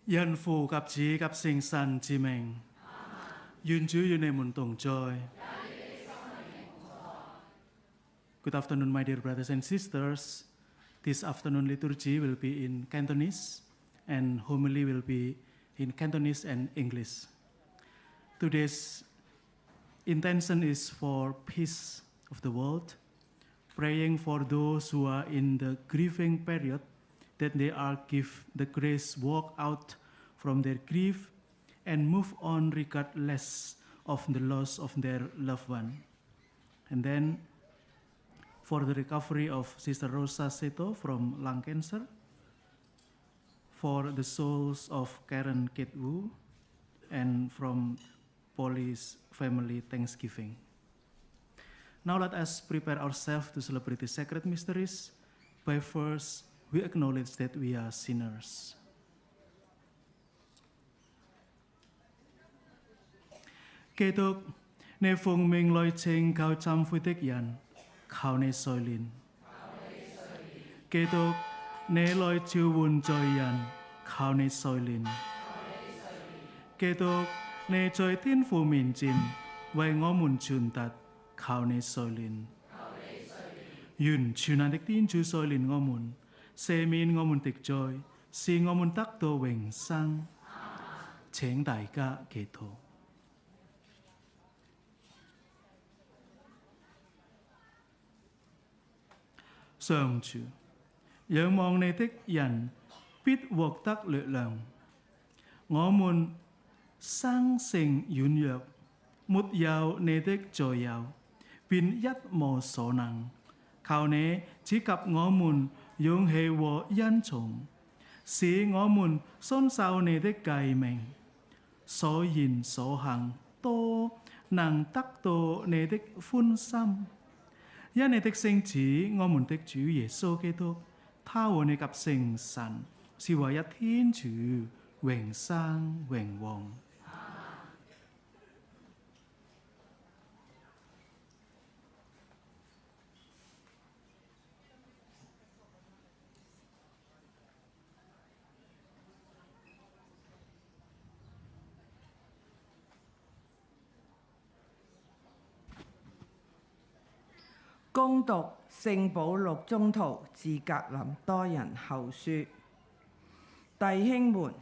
因父及子及聖神之名，願主與你們同在。Good afternoon, my dear brothers and sisters. This afternoon liturgy will be in Cantonese, and homily will be in Cantonese and English. Today's intention is for peace of the world, praying for those who are in the grieving period, that they are give the grace walk out from their grief and move on regardless of the loss of their loved one. And then for the recovery of Sister Rosa Seto from lung cancer, for the souls of Karen Kitwu, and from Poli's family Thanksgiving. Now let us prepare ourselves to celebrate the sacred mysteries. By first, we acknowledge that we are sinners. Kết thúc, nê phùng mình lôi trình cao trăm phu tích dần, khảo nê soi linh. Kết thúc, nê lôi chiêu buồn trôi dần, khảo nê soi linh. Kết thúc, nê trôi thiên phu mình chìm, vay ngõ mùn chuồn tật, khảo nê soi linh. Yun chuồn an tích tin chú soi linh ngõ mùn, xe min ngõ mùn tích trôi, si ngõ mùn tắc tô vĩnh sang.請大家祈禱。上主，仰望你的人必獲得力量。我們生性軟弱，沒有你的助佑，便一無所能。求你賜給我們勇氣和恩寵，使我們遵守你的誡命，所言所行都能得到你的歡心。因你的聖子，我們的主耶穌基督，他和你及聖神是唯一天主，永生永王。恭讀聖保祿宗徒致格林多人後書，弟兄們，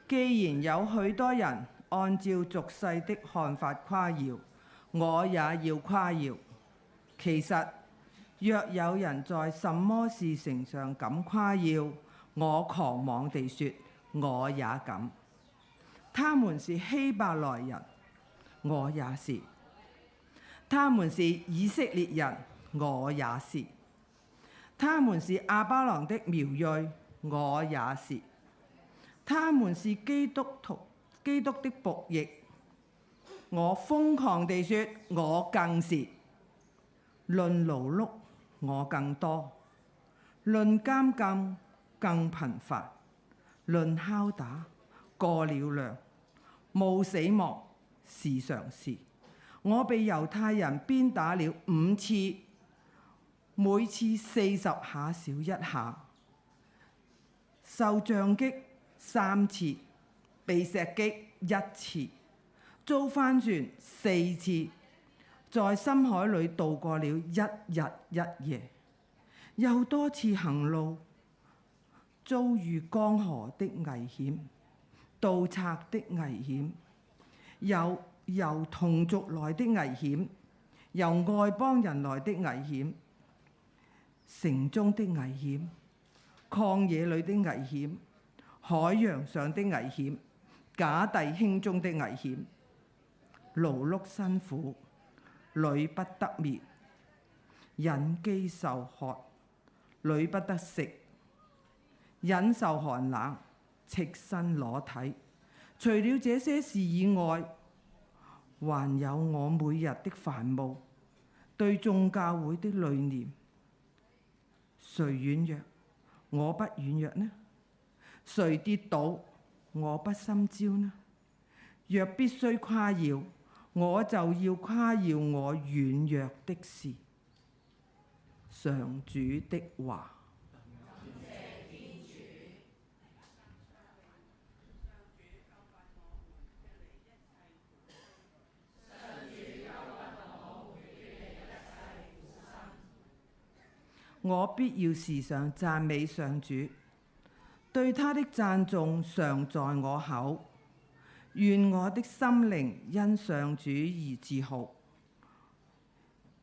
既然有許多人按照俗世的看法誇耀，我也要誇耀。其實，若有人在什麼事情上敢誇耀，我狂妄地說，我也敢。他們是希伯來人，我也是。他們是以色列人，我也是；他們是亞巴郎的苗裔，我也是；他們是基督的僕役，我瘋狂地說，我更是。論勞碌，我更多；論監禁，更頻繁；論拷打，過了量；冒死亡，時常是。我被猶太人鞭打了5次，每次40下少1下，受杖擊3次，被石擊1次，遭翻船4次，在深海裏度過了1日1夜，又多次行路，遭遇江河的危險、盜賊的危險，由同族來的危險，由外邦人來的危險，城中的危險，曠野裏的危險，海洋上的危險，假弟兄中的危險，勞碌辛苦，屢不得眠，忍飢受渴，屢不得食，忍受寒冷，赤身裸體。除了這些事以外，還有我每日的煩惱，對眾教會的慮念。誰軟弱，我不軟弱呢？誰跌倒，我不心焦呢？若必須誇耀，我就要誇耀我軟弱的事。上主的話。我必要時常讚美上主，對他的讚頌常在我口。願我的心靈因上主而自豪，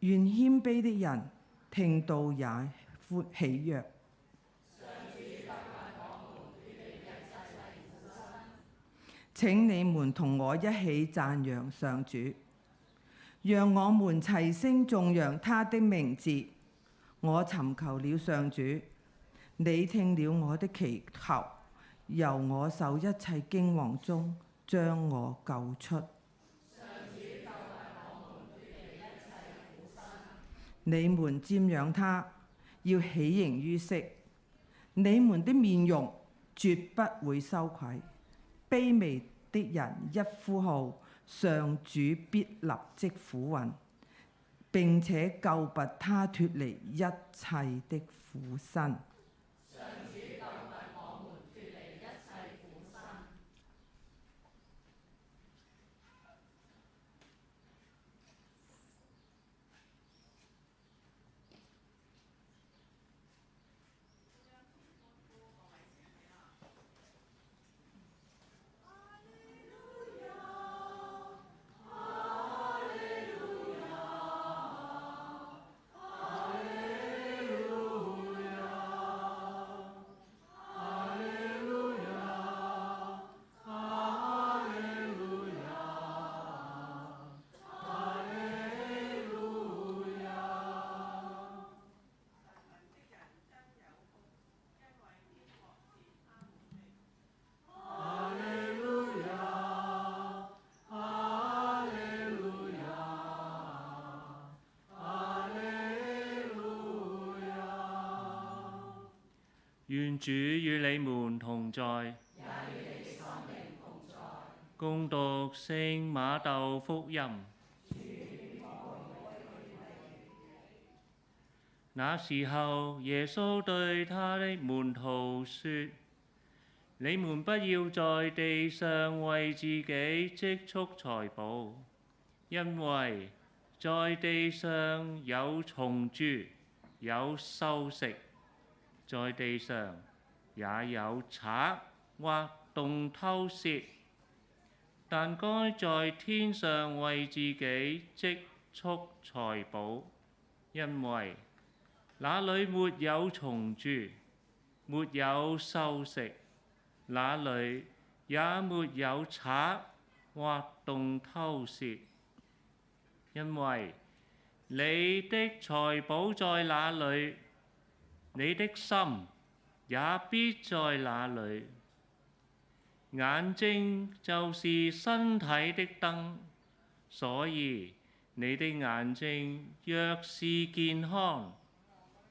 願謙卑的人聽到也喜躍。請你們同我一起讚揚上主，讓我們齊聲頌揚他的名字。我尋求了上主，你聽了我的祈求，由我受一切驚惶中將我救出。你們瞻仰他，要喜形於色，你們的面容絕不會羞愧。卑微的人一呼號，上主必立即俯允，並且救拔他脫離一切的苦辛。願主與你們同在，恭讀聖瑪竇福音。那時候，耶穌對他的門徒說：你們不要在地上為自己積蓄財寶，因為在地上有蟲蛀，有銹蝕。在地上也有賊或洞偷竊，但該在天上為自己積蓄財寶，因為那裏沒有蟲蛀，沒有銹蝕，那裏也沒有賊或洞偷竊。因為你的財寶在哪裏，你的心也必在那裏。眼睛就是身體的燈，所以你的眼睛若是健康，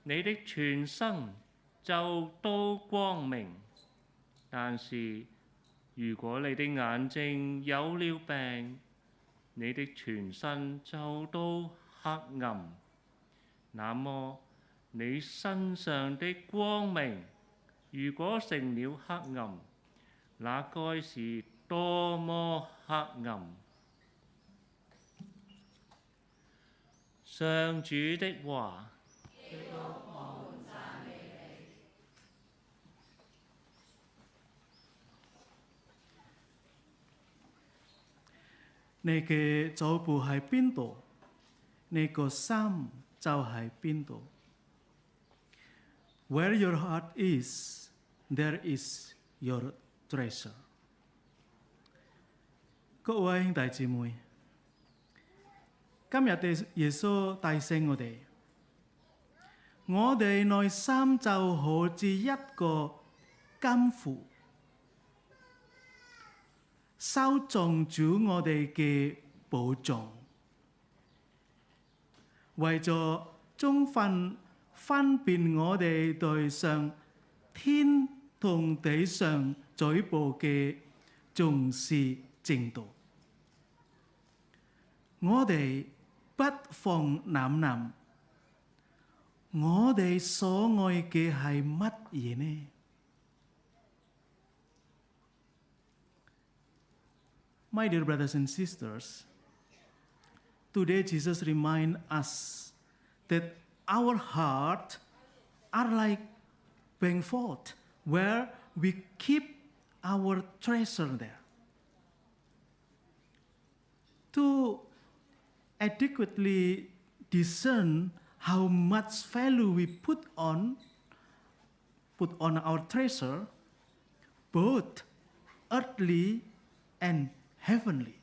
你的全身就都光明；但是如果你的眼睛有了病，你的全身就都黑暗。那麼你身上的光明如果成了黑暗，那該是多麼黑暗！上主的話。你嘅腳步喺邊度，你個心就喺邊度。Where your heart is, there is your treasure。各位兄弟姊妹，今日嘅耶穌提醒我哋內心就好似一個金庫，收藏住我哋嘅寶藏，為咗充分分辨我哋對上天同地上嘴部嘅重視程度，我哋不妨諗諗，我哋所愛嘅係乜嘢呢？My dear brothers and sisters, today Jesus reminds us that our heart are like bank vault where we keep our treasure there. To adequately discern how much value we put on our treasure, both earthly and heavenly,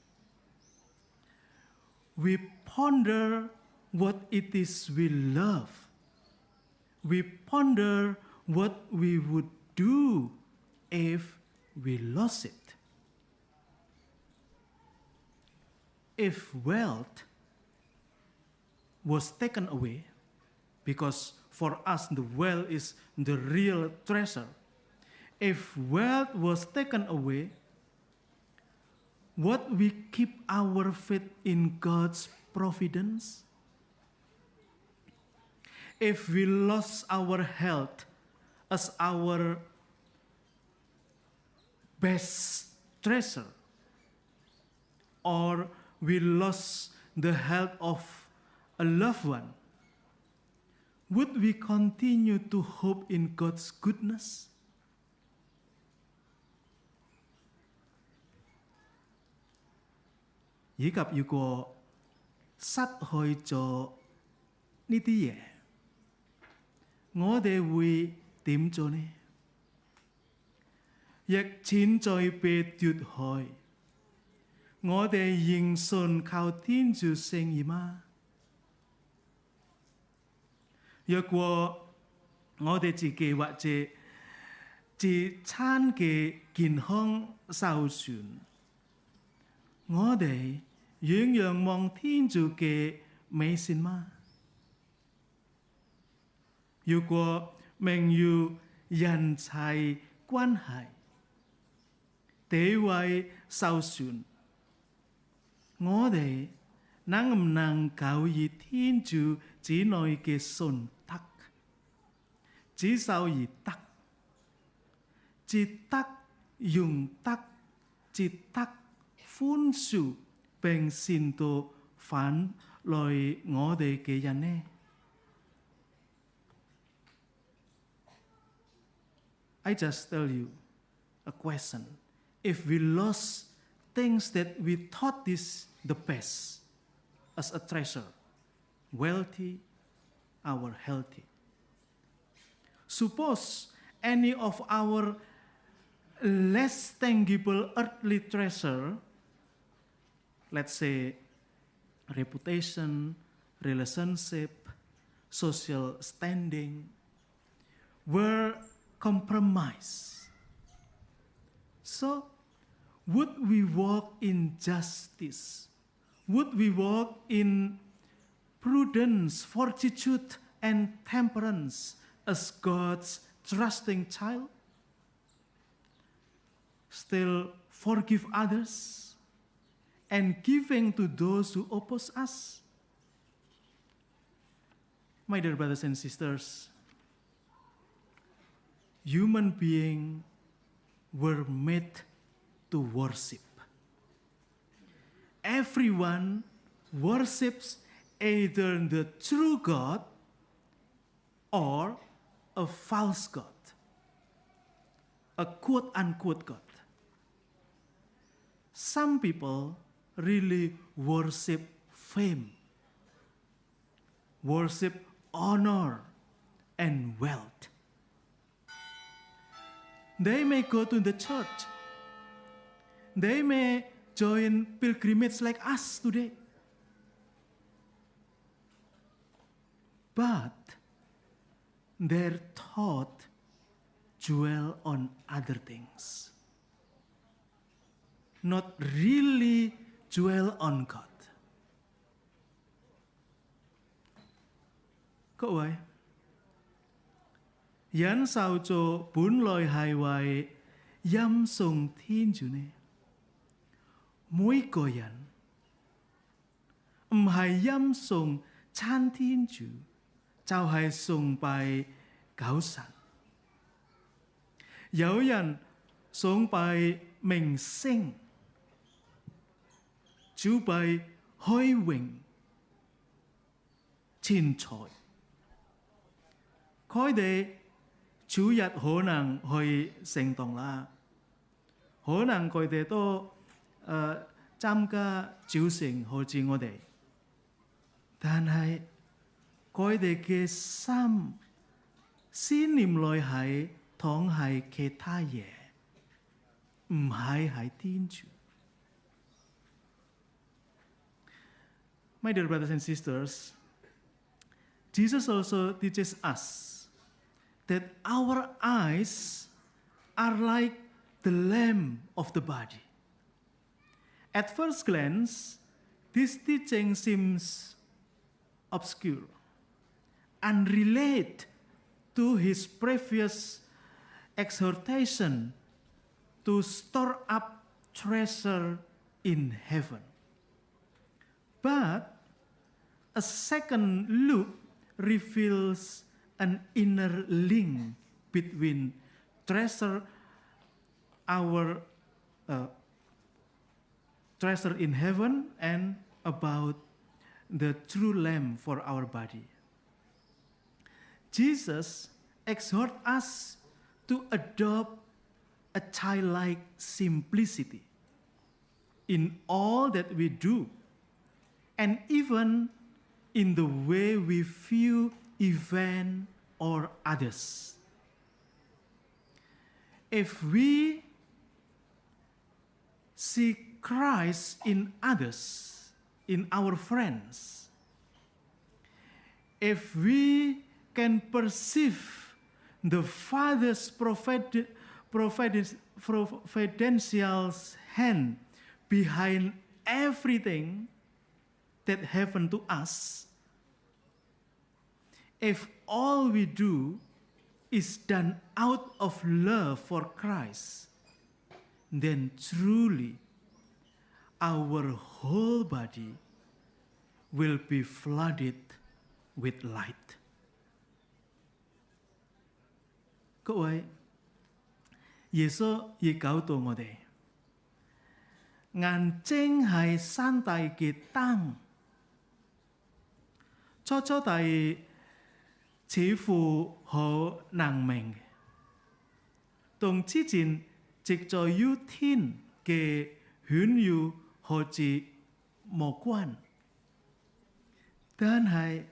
we ponder what it is we love. We ponder what we would do if we lost it. If wealth was taken away, because for us the wealth is the real treasure, if wealth was taken away, what we keep our faith in God's providence? If we lost our health as our best treasure, or we lost the health of a loved one, would we continue to hope in God's goodness? Chỉ gặp如果失去咗呢啲嘢，我哋會點做呢？疫錢再被奪去，我哋仍信靠天主聖義嗎？若果我哋自己或者自身嘅健康受損，我哋仍仰望天主嘅美善嗎？如果名譽、人際關係、地位受損，我哋能唔能夠以天主子女嘅信德，只受而得，節得、用得、節得、寬恕並善待反來我哋嘅人呢？I just tell you a question. If we lost things that we thought is the best as a treasure, wealthy, our healthy. Suppose any of our less tangible earthly treasure, let's say reputation, relationship, social standing, were compromised. So, would we walk in justice? Would we walk in prudence, fortitude, and temperance as God's trusting child? Still forgive others and giving to those who oppose us? My dear brothers and sisters, human beings were made to worship. Everyone worships either the true God or a false God, a quote-unquote God. Some people really worship fame, worship honor and wealth. They may go to the church. They may join pilgrimage like us today. But their thought dwell on other things, not really dwell on God. Các位，忍受做本來係為欽崇天主呢？每個人唔係欽崇親天主，就係崇拜狗神。有人崇拜明星，主拜虛榮、錢財。佢哋主日可能去聖堂啦，可能佢哋都參加早晨好似我哋，但係佢哋嘅心思念內係當係其他嘢，唔係喺天主。My dear brothers and sisters, Jesus also teaches us that our eyes are like the lamp of the body. At first glance, this teaching seems obscure, unrelated to his previous exhortation to store up treasure in heaven. But a second look reveals an inner link between treasure in heaven and about the true lamp for our body. Jesus exhorts us to adopt a childlike simplicity in all that we do, and even in the way we view events or others. If we see Christ in others, in our friends, if we can perceive the Father's providential hand behind everything that happened to us, if all we do is done out of love for Christ, then truly our whole body will be flooded with light. Các位，耶穌亦教導我哋，眼睛係身體嘅燈。初地似乎好難明嘅，同之前藉在於天嘅炫耀好似無關，但係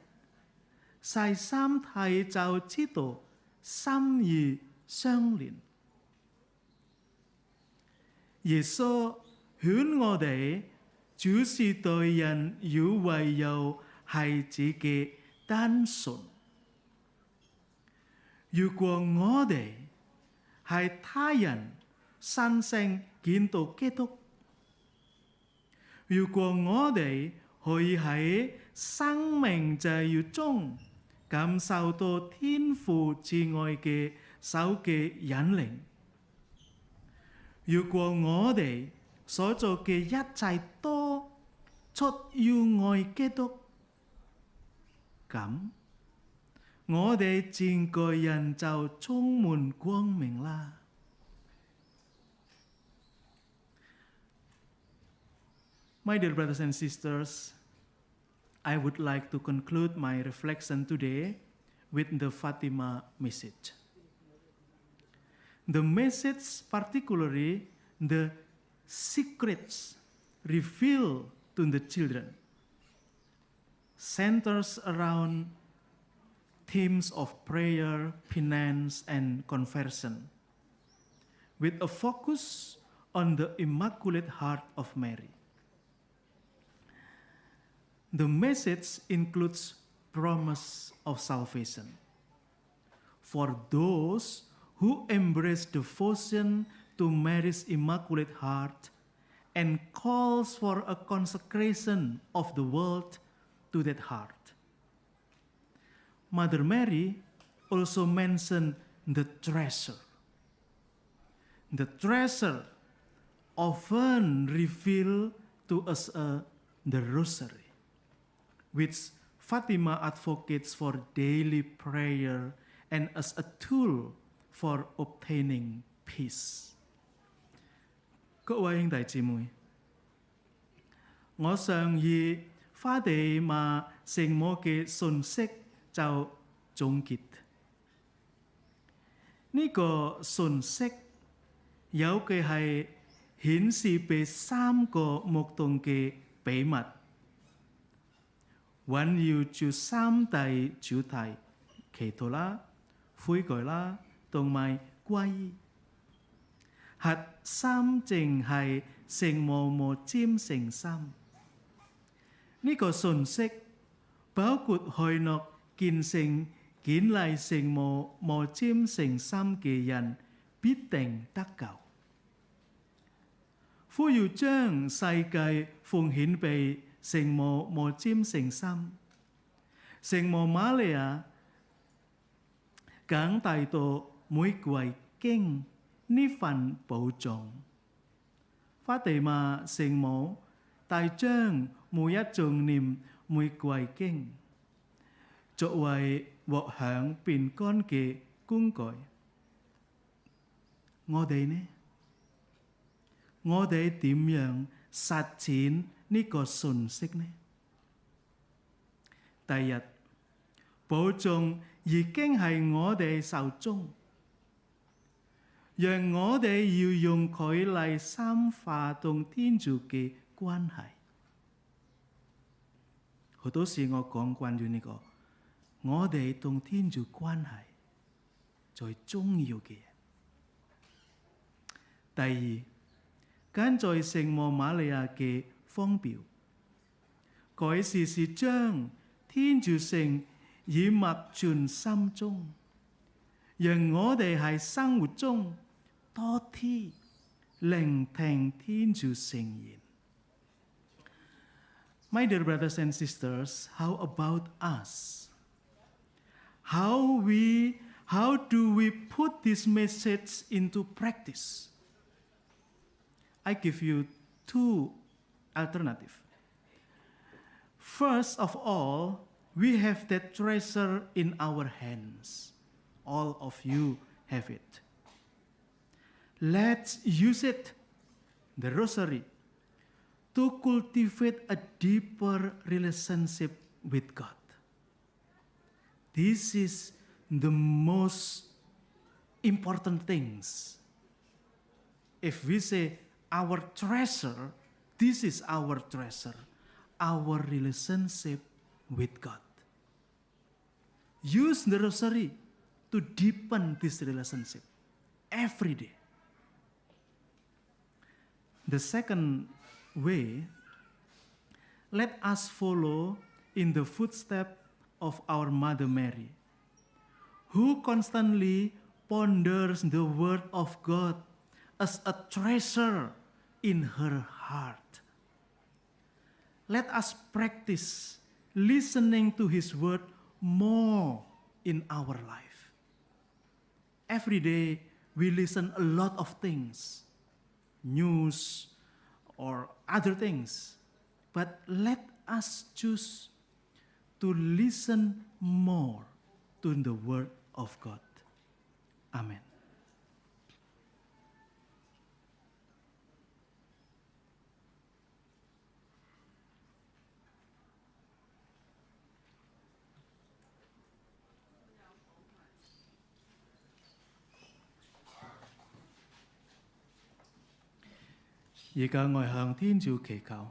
細心睇就知道心意相連。耶穌勸我哋，就是對人要唯有孩子嘅單純。如果我哋係他人身上見到基督，如果我哋可以喺生命際遇中感受到天父至愛嘅手嘅引領，如果我哋所做嘅一切都出於愛基督，咁我哋整個人就充滿光明啦。My dear brothers and sisters, I would like to conclude my reflection today with the Fatima message. The message, particularly the secrets revealed to the children, centers around themes of prayer, penance, and conversion, with a focus on the Immaculate Heart of Mary. The message includes promise of salvation for those who embrace devotion to Mary's Immaculate Heart and calls for a consecration of the world to that heart. Mother Mary also mentioned the treasure. The treasure often revealed to us the Rosary, which Fatima advocates for daily prayer and as a tool for obtaining peace. 各位兄弟姊妹，我想以花地瑪聖母嘅信息就總結。呢個信息有嘅係顯示俾3個牧動嘅秘密，環繞住3大主題：祈禱啦、悔改啦，同埋歸依。核心正係聖母無沾聖心。呢個信息包括許諾虔誠建立聖母無沾聖心嘅人必定得救。呼籲將世界奉獻俾聖母無沾聖心。聖母瑪利亞更帶到玫瑰經呢份寶藏。法蒂瑪聖母帶將每一種念玫瑰經作為獲享平安嘅工具。我哋呢？我哋點樣實踐呢個信息呢？第一，寶藏已經喺我哋手中，讓我哋要用佢嚟深化同天主嘅關係。好多時我講關於呢個，我哋同天主關係最重要嘅嘢。第二，跟在聖母瑪利亞嘅方表，佢時時將天主性已默存心中，讓我哋喺生活中多啲聆聽天主聖言。My dear brothers and sisters, how about us? How do we put this message into practice? I give you 2 alternatives. First of all, we have that treasure in our hands. All of you have it. Let's use it, the rosary, to cultivate a deeper relationship with God. This is the most important things. If we say our treasure, this is our treasure, our relationship with God. Use the rosary to deepen this relationship every day. The second way, let us follow in the footsteps of our Mother Mary, who constantly ponders the Word of God as a treasure in her heart. Let us practice listening to His Word more in our life. Every day we listen a lot of things, news or other things, but let us choose to listen more to the Word of God. Amen. 而家我向天主祈求。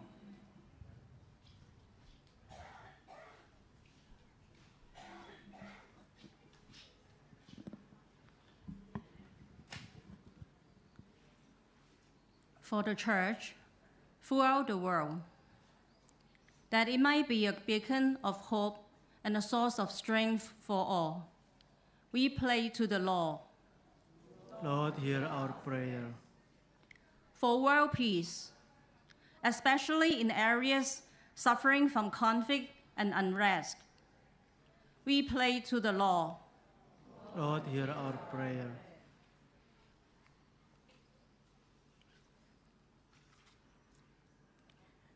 For the Church throughout the world, that it might be a beacon of hope and a source of strength for all. We pray to the Lord. Lord, hear our prayer. For world peace, especially in areas suffering from conflict and unrest, we pray to the Lord. Lord, hear our prayer.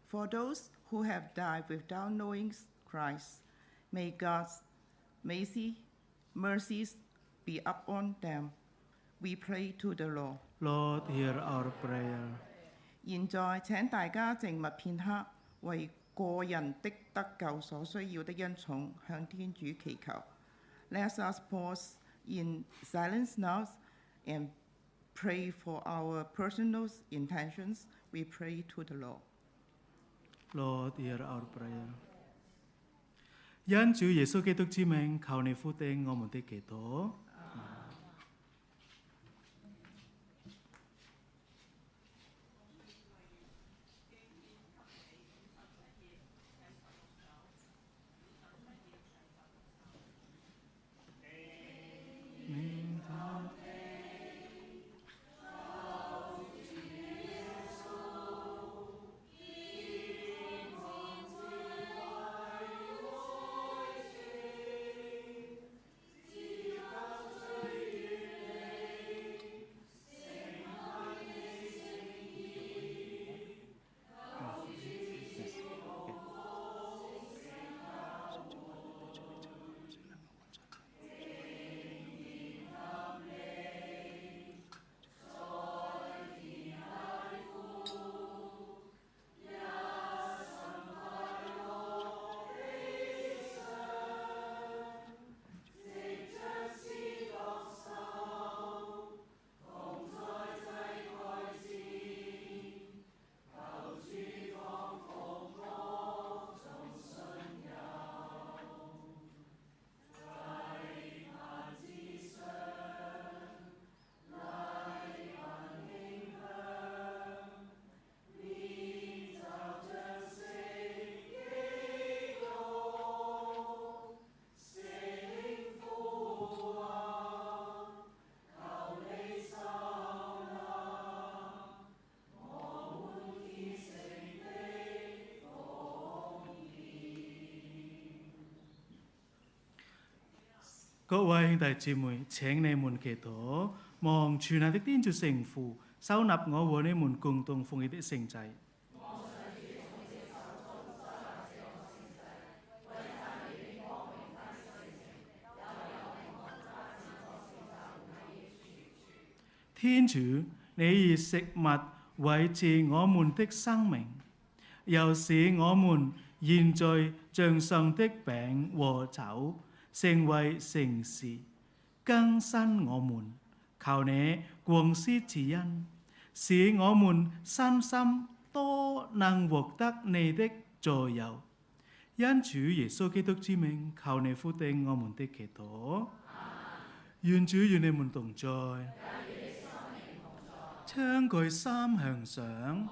For those who have died without knowing Christ, may God's mercies be upon them. We pray to the Lord. Lord, hear our prayer. 現在請大家靜默片刻，為個人的得救所需要的恩寵向天主祈求。Let us pause in silence now and pray for our personal intentions. We pray to the Lord. Lord, hear our prayer. 因主耶穌基督之名，求你俯聽我們的祈禱。各位兄弟姊妹，請你們祈禱，望全能的天主聖父收納我和你們共同奉獻的聖祭。天主，你以食物維持我們的生命，又使我們現在像上的餅和酒成為聖事，更新我們。求你廣施慈恩，使我們身心都能獲得你的助佑。因主耶穌基督之名，求你俯聽我們的祈禱。願主與你們同在。將佢心向上，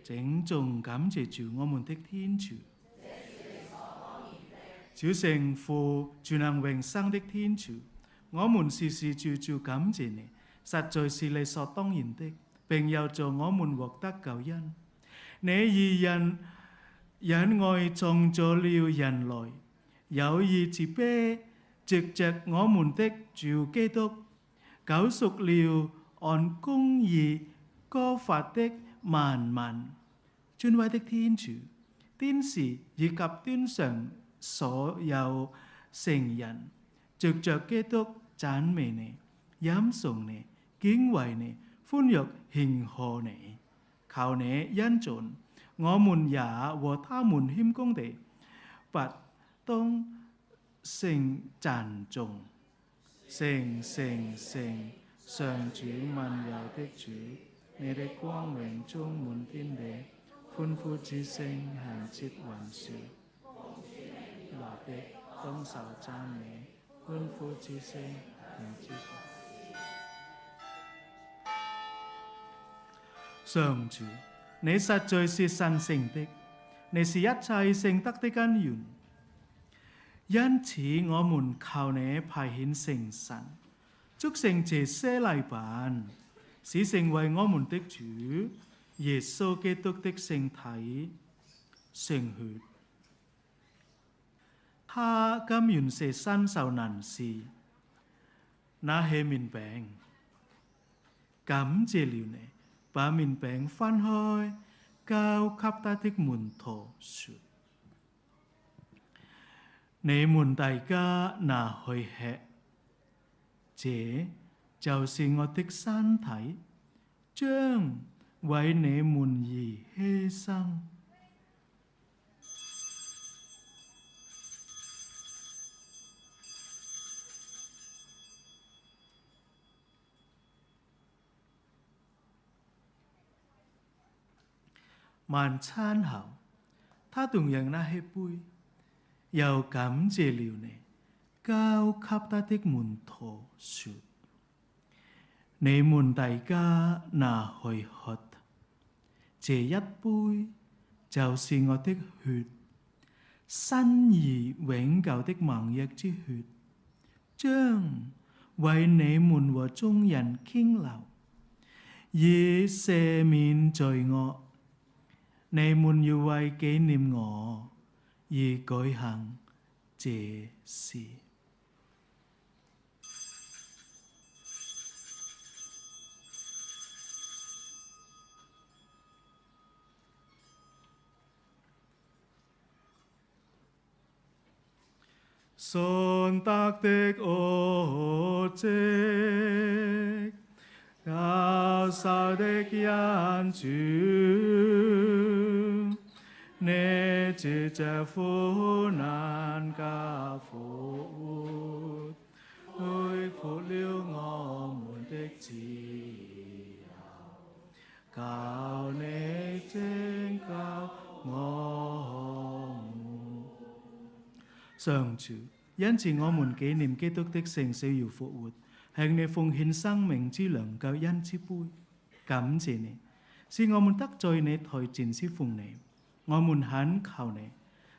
鄭重感謝住我們的天主。主聖父，全能永生的天主，我們時時住住感謝你，實在是理所當然的，並有助我們獲得救恩。你以仁愛創造了人類，有意慈悲，藉着我們的主基督，救贖了按公義歌法的萬民。尊偉的天主，天使以及天上所有聖人，藉着基督讚美你、欽崇你、敬畏你、歡躍慶賀你。求你恩准，我們也和他們謙恭地不當聲讚頌。聖聖聖，上主萬有的主，你的光榮充滿天地，歡呼之聲響徹雲霄。來的當受讚美，歡呼之聲響徹雲霄。上主，你實在是神聖的，你是一切聖德的根源。因此，我們求你派遣聖神，祝聖這些禮品，使成為我們的主耶穌基督的聖體、聖血。他甘願捨身受難事，拿起麵餅，感謝了你，把麵餅分開，交給他的門徒說：你們大家拿去吃，這就是我的身體，將為你們而犧牲。晚餐後，他同樣拿起杯，又感謝了你，交給他的門徒說：你們大家拿去喝，這一杯就是我的血，新而永久的盟約之血，將為你們和眾人傾流，以赦免罪惡。你們要為紀念我而舉行這事。信德的奧蹟，救贖的恩主，你藉着苦難加復活，開闊了我們的自由，求你拯救我們。上主，因此我們紀念基督的聖死與復活，向你奉獻生命之糧救恩之杯，感謝你，使我們得在你台前侍奉你。我們懇求你，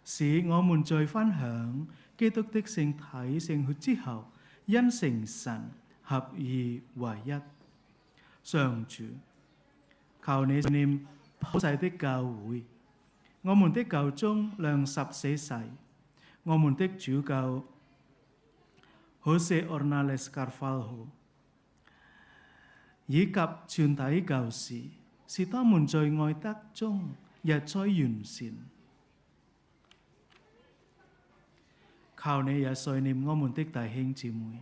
使我們在分享基督的聖體聖血之後，因成神合而為一。上主，求你念普世的教會，我們的教宗亮14世，我們的主教José Ornelas Carvalho，以及全體教士，使他們在愛德中日趨完善。求你也垂念我們的弟兄姊妹，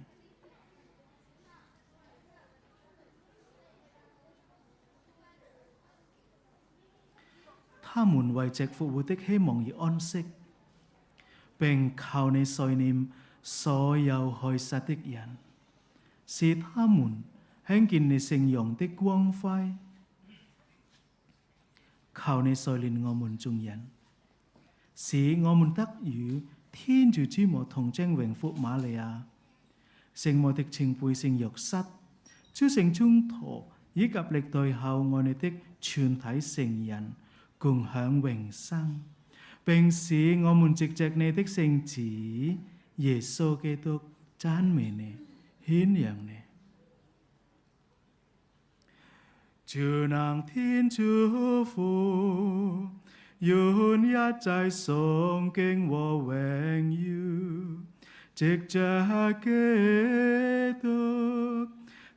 他們為藉復活的希望而安息，並求你垂念所有害殺的人，使他們看見你聖容的光輝。求你垂憐我們眾人，使我們得與天主之母童貞榮福瑪利亞、聖母的前輩聖若瑟、諸聖宗徒以及歷代後愛你的全體聖人共享永生，並使我們藉着你的聖子耶穌基督讚美你、顯揚你。全能天主父，願一切崇敬和榮耀，藉着基督，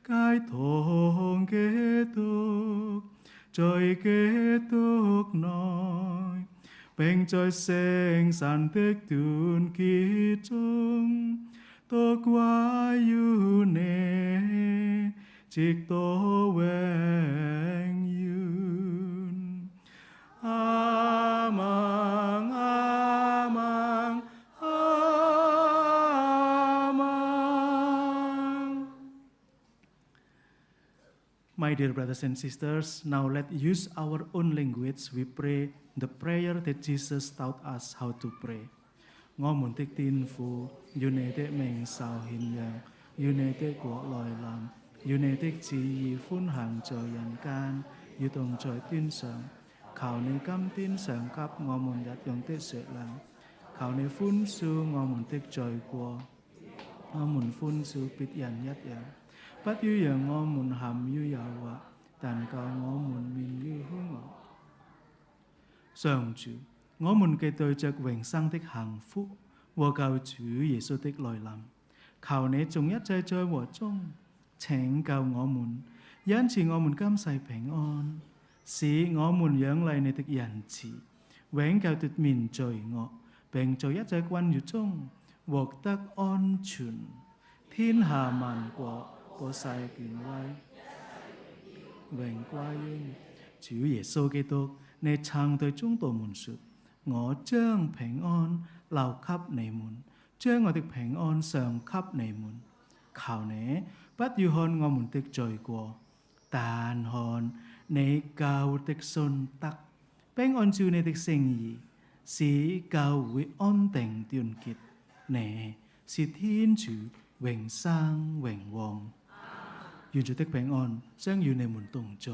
皆同基督，在基督內，並在聖神的團結中，都歸於你，直到永遠。阿們，阿們，阿們。My dear brothers and sisters, now let's use our own language. We pray the prayer that Jesus taught us how to pray. 我們的天父，願你的名受顯揚，願你的國來臨，願你的旨意寬行在人間，如同在天上。求你今天常給我們日用的食糧，求你寬恕我們的罪過，我們寬恕別人一樣，不要讓我們陷於誘惑，但救我們免於兇惡。上主，我們嘅對着永生的幸福和救主耶穌的來臨，求你從一切災禍中拯救我們，因賜我們今世平安，使我們仰賴你的仁慈，永久奪免罪惡，並在一切君悦中獲得安全。天下萬國播世權威，榮歸於你。主耶穌基督，你曾對宗徒們說：我將平安留給你們，將我的平安賞給你們。求你不要看我們的罪過，但看你救的信德，並按照你的聖意，使教會安定團結。你是天主永生榮王。願主的平安將與你們同在。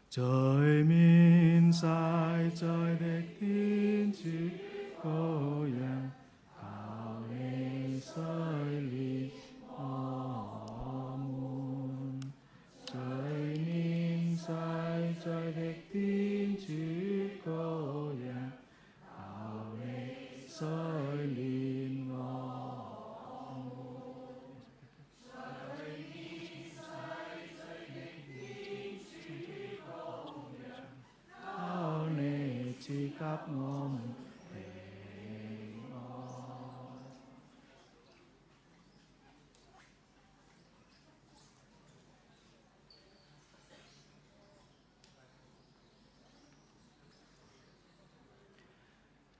在面世在的天主羔羊，求你洗練我們。在面世在的天主羔羊，求你洗練我。賜給我們平安。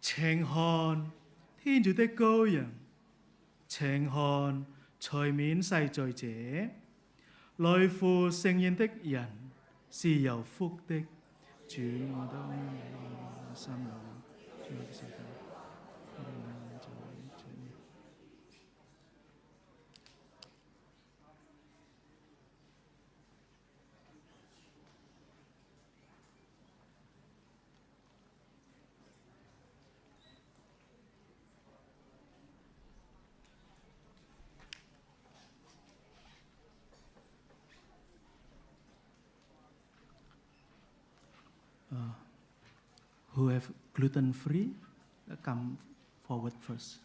請看天主的羔羊，請看除免世罪者，來赴盛宴的人是有福的。主，我的心裏，主的世界，who have gluten free, come forward first.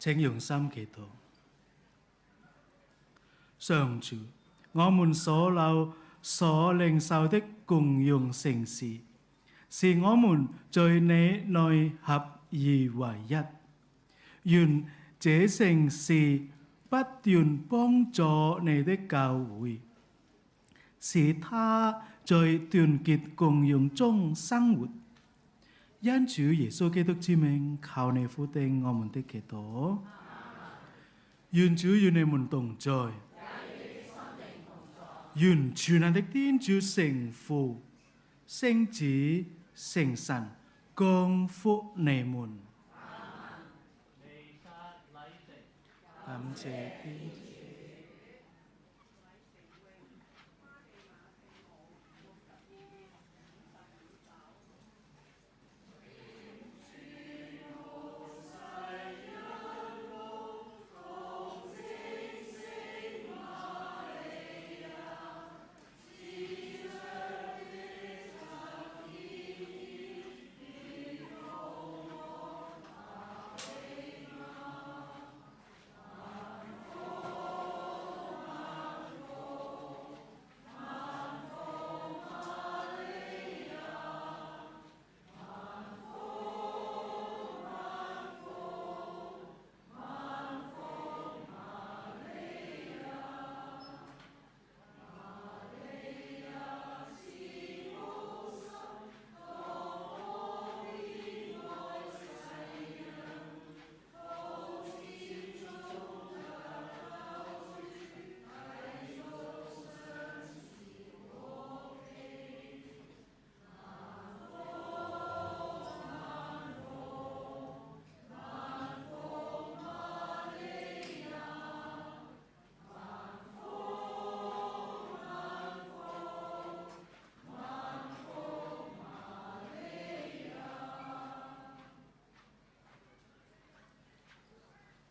請用心祈禱。上主，我們所留所領受的共用聖事，是我們在你內合而為一。願這聖事不斷幫助你的教會，使他在團結共用中生活。因主耶穌基督之名，求你俯聽我們的祈禱。願主與你們同在，願全能的天主聖父、聖子、聖神降福你們。感謝天主。